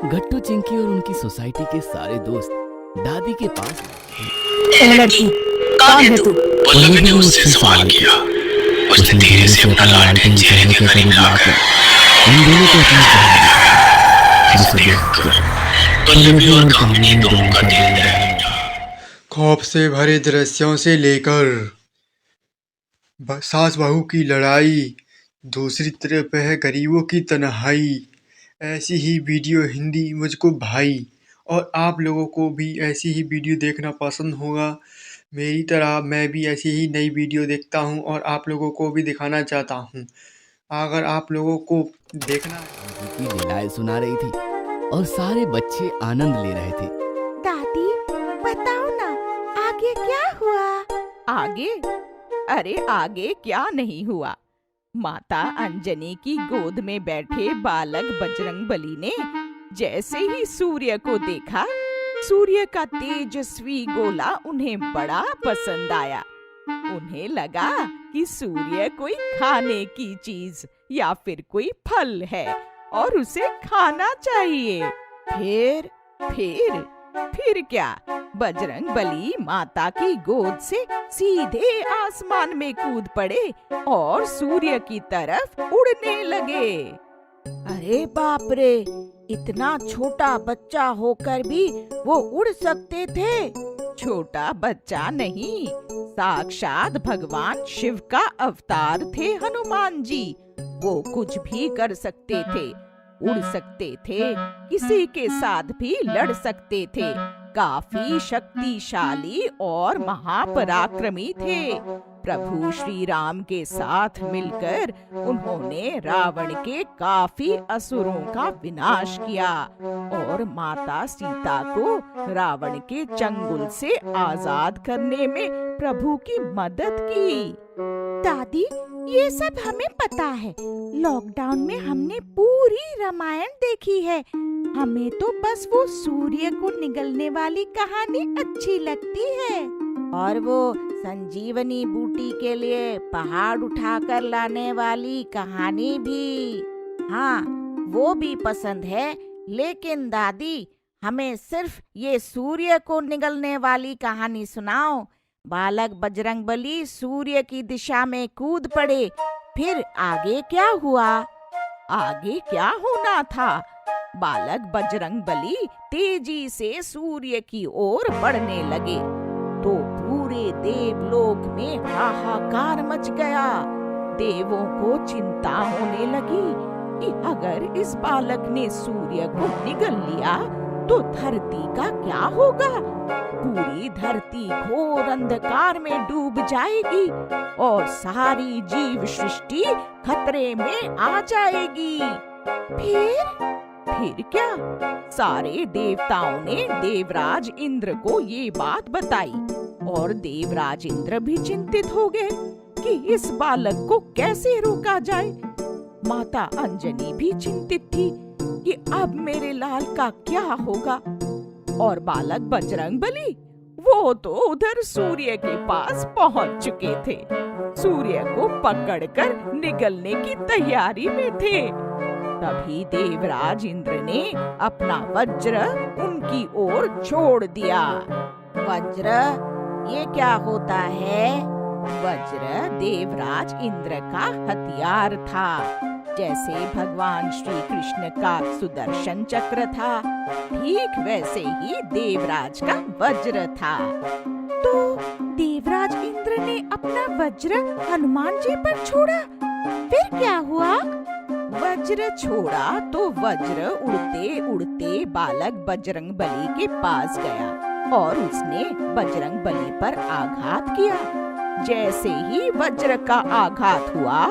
गट्टू चिंकी और उनकी सोसाइटी के सारे दोस्त दादी के पास ए लड़की, कौन है तू? पल्लवी ने उससे सवाल किया। उसने धीरे से अपना लालटेन चेहरे के करीब लाकर उन दोनों को अपना जिसे देखकर पल्लवी और कामिनी दोनों का दिल दहल उठा। खौफ से भरे दृश्यों से लेकर सास बहू की लड़ाई, दूसरी तरफ है गरीबों की तन्हाई। ऐसी ही वीडियो हिंदी मुझको भाई, और आप लोगों को भी ऐसी ही वीडियो देखना पसंद होगा। मेरी तरह मैं भी ऐसी ही नई वीडियो देखता हूं और आप लोगों को भी दिखाना चाहता हूं। अगर आप लोगों को देखना की लीलाएं सुना रही थी और सारे बच्चे आनंद ले रहे थे। दादी, बताओ ना, आगे क्या हुआ? आगे? अरे आगे क्या नहीं हुआ। माता अंजनी की गोद में बैठे बालक बजरंगबली ने जैसे ही सूर्य को देखा, सूर्य का तेजस्वी गोला उन्हें बड़ा पसंद आया। उन्हें लगा कि सूर्य कोई खाने की चीज या फिर कोई फल है और उसे खाना चाहिए। फिर क्या, बजरंगबली माता की गोद से सीधे आसमान में कूद पड़े और सूर्य की तरफ उड़ने लगे। अरे बाप रे, इतना छोटा बच्चा होकर भी वो उड़ सकते थे? छोटा बच्चा नहीं, साक्षात भगवान शिव का अवतार थे हनुमान जी। वो कुछ भी कर सकते थे, उड़ सकते थे, किसी के साथ भी लड़ सकते थे। काफी शक्तिशाली और महापराक्रमी थे। प्रभु श्री राम के साथ मिलकर उन्होंने रावण के काफी असुरों का विनाश किया और माता सीता को रावण के चंगुल से आजाद करने में प्रभु की मदद की। दादी, ये सब हमें पता है। लॉकडाउन में हमने पूरी रामायण देखी है। हमें तो बस वो सूर्य को निगलने वाली कहानी अच्छी लगती है, और वो संजीवनी बूटी के लिए पहाड़ उठाकर लाने वाली कहानी भी। हाँ, वो भी पसंद है। लेकिन दादी, हमें सिर्फ ये सूर्य को निगलने वाली कहानी सुनाओ। बालक बजरंगबली सूर्य की दिशा में कूद पड़े, फिर आगे क्या हुआ? आगे क्या होना था? बालक बजरंगबली तेजी से सूर्य की ओर बढ़ने लगे तो पूरे देवलोक में हाहाकार मच गया। देवों को चिंता होने लगी कि अगर इस बालक ने सूर्य को निगल लिया तो धरती का क्या होगा? पूरी धरती घोर अंधकार में डूब जाएगी और सारी जीव सृष्टि खतरे में आ जाएगी। फिर क्या? सारे देवताओं ने देवराज इंद्र को ये बात बताई और देवराज इंद्र भी चिंतित हो गए कि इस बालक को कैसे रोका जाए। माता अंजनी भी चिंतित थी कि अब मेरे लाल का क्या होगा। और बालक बजरंगबली, वो तो उधर सूर्य के पास पहुंच चुके थे। सूर्य को पकड़कर निगलने की तैयारी में थे। तभी देवराज इंद्र ने अपना वज्र उनकी ओर छोड़ दिया। वज्र, ये क्या होता है? वज्र देवराज इंद्र का हथियार था। जैसे भगवान श्री कृष्ण का सुदर्शन चक्र था, ठीक वैसे ही देवराज का वज्र था। तो देवराज इंद्र ने अपना वज्र हनुमान जी पर छोड़ा, फिर क्या हुआ? वज्र छोड़ा तो वज्र उड़ते उड़ते बालक बजरंगबली के पास गया और उसने बजरंगबली पर आघात किया। जैसे ही वज्र का आघात हुआ,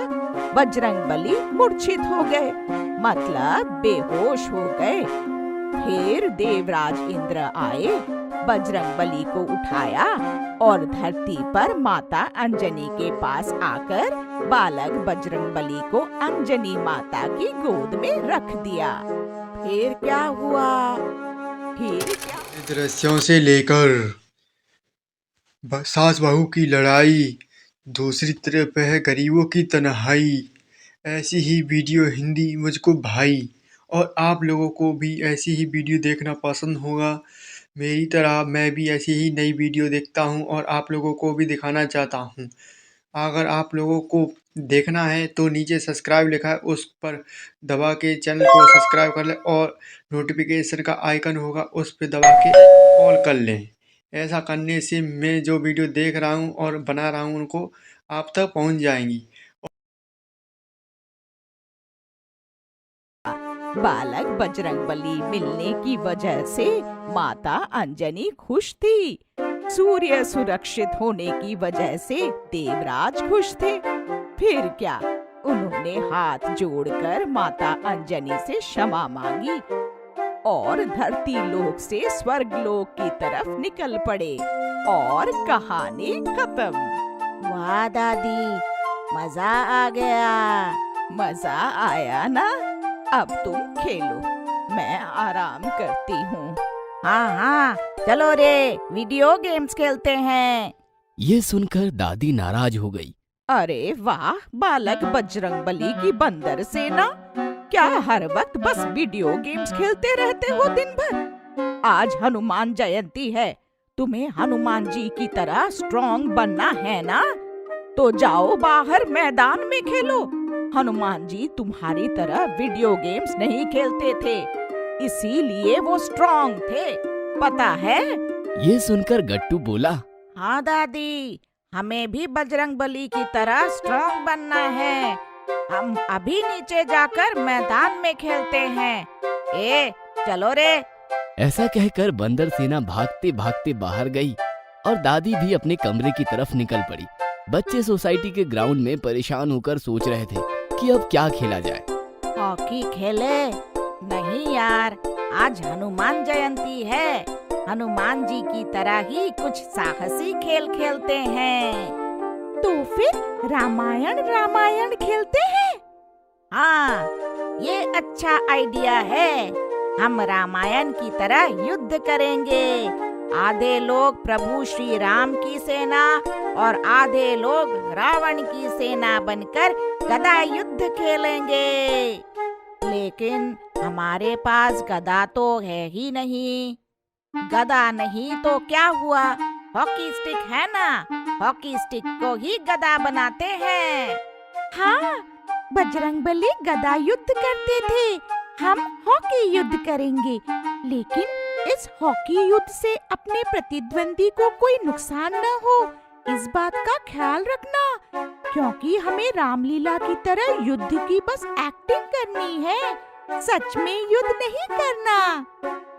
बजरंगबली मूर्छित हो गए, मतलब बेहोश हो गए। फिर देवराज इंद्र आए, बजरंगबली को उठाया और धरती पर माता अंजनी के पास आकर बालक बजरंगबली को अंजनी माता की गोद में रख दिया। फिर क्या हुआ? दृश्यों से लेकर सास बहू की लड़ाई, दूसरी तरफ है गरीबों की तन्हाई। ऐसी ही वीडियो हिंदी मुझको भाई, और आप लोगों को भी ऐसी ही वीडियो देखना पसंद होगा। मेरी तरह मैं भी ऐसी ही नई वीडियो देखता हूँ और आप लोगों को भी दिखाना चाहता हूँ। अगर आप लोगों को देखना है तो नीचे सब्सक्राइब लिखा है, उस पर दबा के चैनल को सब्सक्राइब कर लें और नोटिफिकेशन का आइकन होगा उस पर दबा के ऑल कर लें। ऐसा करने से मैं जो वीडियो देख रहा हूँ और बना रहा हूँ उनको आप तक पहुँच जाएंगी। बालक बजरंगबली मिलने की वजह से माता अंजनी खुश थी। सूर्य सुरक्षित होने की वजह से देवराज खुश थे। फिर क्या, उन्होंने हाथ जोड़कर माता अंजनी से क्षमा मांगी और धरती लोक से स्वर्ग लोक की तरफ निकल पड़े और कहानी खत्म। वाह दादी, मजा आ गया। मजा आया ना? अब तुम खेलो, मैं आराम करती हूँ। हाँ हाँ, चलो रे, वीडियो गेम्स खेलते हैं। ये सुनकर दादी नाराज हो गई। अरे वाह, बालक बजरंगबली की बंदर सेना, क्या हर वक्त बस वीडियो गेम्स खेलते रहते हो दिन भर? आज हनुमान जयंती है, तुम्हें हनुमान जी की तरह स्ट्रॉन्ग बनना है ना? तो जाओ बाहर मैदान में खेलो। हनुमान जी तुम्हारी तरह वीडियो गेम्स नहीं खेलते थे, इसीलिए वो स्ट्रॉन्ग थे, पता है? ये सुनकर गट्टू बोला, हाँ दादी, हमें भी बजरंगबली की तरह स्ट्रॉन्ग बनना है। हम अभी नीचे जाकर मैदान में खेलते हैं। चलो रे। ऐसा कहकर बंदर सेना भागते भागते बाहर गई और दादी भी अपने कमरे की तरफ निकल पड़ी। बच्चे सोसाइटी के ग्राउंड में परेशान होकर सोच रहे थे कि अब क्या खेला जाए। हॉकी खेले? नहीं यार, आज हनुमान जयंती है। हनुमान जी की तरह ही कुछ साहसी खेल खेलते हैं। तो फिर रामायण खेलते हैं? हाँ, ये अच्छा आइडिया है। हम रामायण की तरह युद्ध करेंगे। आधे लोग प्रभु श्री राम की सेना और आधे लोग रावण की सेना बनकर गदा युद्ध खेलेंगे। लेकिन हमारे पास गदा तो है ही नहीं। गदा नहीं तो क्या हुआ, हॉकी स्टिक है ना, हॉकी स्टिक को ही गदा बनाते हैं। हाँ, बजरंगबली गदा युद्ध करते थे, हम हॉकी युद्ध करेंगे। लेकिन इस हॉकी युद्ध से अपने प्रतिद्वंदी को कोई नुकसान न हो, इस बात का ख्याल रखना, क्योंकि हमें रामलीला की तरह युद्ध की बस एक्टिंग करनी है, सच में युद्ध नहीं करना।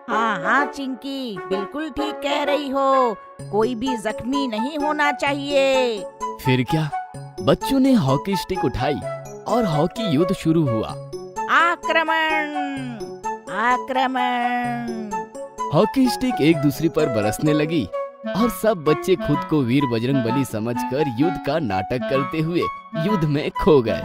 हाँ हाँ चिंकी, बिल्कुल ठीक कह रही हो, कोई भी जख्मी नहीं होना चाहिए। फिर क्या, बच्चों ने हॉकी स्टिक उठाई और हॉकी युद्ध शुरू हुआ। आक्रमण आक्रमण। हॉकी स्टिक एक दूसरे पर बरसने लगी और सब बच्चे खुद को वीर बजरंगबली समझकर युद्ध का नाटक करते हुए युद्ध में खो गए।